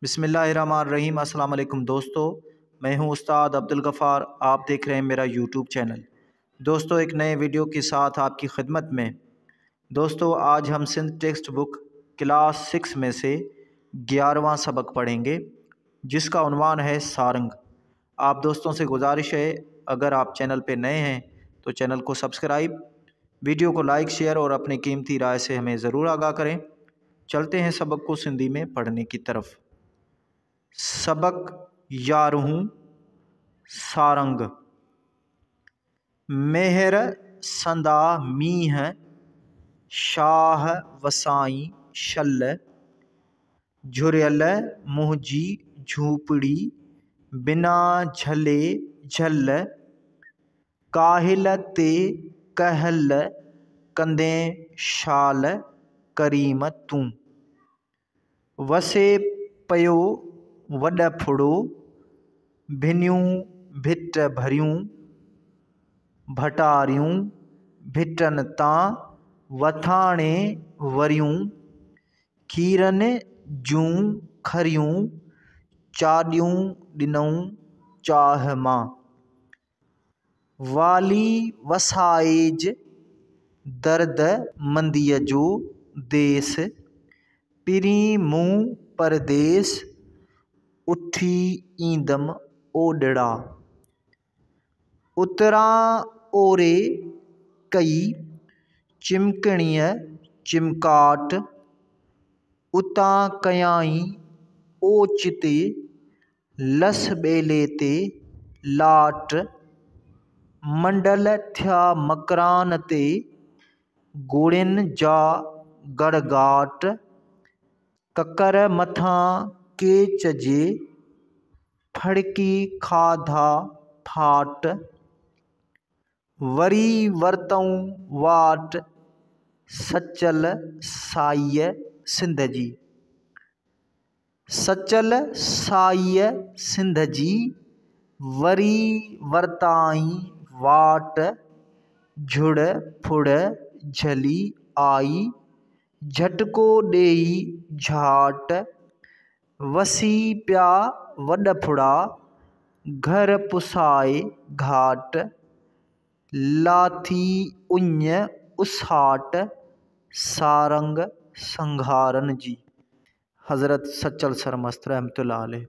बिस्मिल्लाहिर्रहमानिर्रहीम। अस्सलाम वालेकुम दोस्तों, मैं हूं उस्ताद अब्दुल गफ़ार। आप देख रहे हैं मेरा यूट्यूब चैनल। दोस्तों, एक नए वीडियो के साथ आपकी खिदमत में। दोस्तों, आज हम सिंध टेक्स्ट बुक क्लास 6 में से 11वां सबक पढ़ेंगे, जिसका उन्वान है सारंग। आप दोस्तों से गुजारिश है, अगर आप चैनल पे नए हैं तो चैनल को सब्सक्राइब, वीडियो को लाइक, शेयर और अपनी कीमती राय से हमें ज़रूर आगाह करें। चलते हैं सबक को सिंधी में पढ़ने की तरफ। सबक 11 सारंग। मेहर संदा मीह शाह वसाई शल, झुरियल मुंहिंजी झूपड़ी बिना झले झल, काहिल ते कहल कंदे शाल करीम तूं, वसे पयो वॾ फुड़ो भिनियूं भिट भरियूं, भटारियूं भिटनि तां वथाणे वरियूं, खीरनि जूं खरियूं चाॾियूं ॾिनऊं चाह मां, वाली वसाएज दर्द मंदीअ जो देस, पिरी मूं परदेस उठी ईंदमि ओॾड़ा, उतरां ओरे कई चिमकणीअ चिमकाट, उतां कयाई ओचिते लस ॿेले ते लाट, मंडल थिया मकरान ते घोड़ियुनि जा गड़गाट, ककर मथां केच जे फड़की खाधा फाट, वरी वरतऊं वाट सचल साईअ सिंध जी, सचल साईअ सिंध जी, वरी वरताई वाट, झुड़ फुड़ झली आई झटको ॾेई झाट, वसी पिया वॾ फुड़ा घर पुसाए घाट, लाथी उञ उसाट सारंग संघारन जी। हज़रत सचल सरमस्त रहमतुल्लाह अलैह।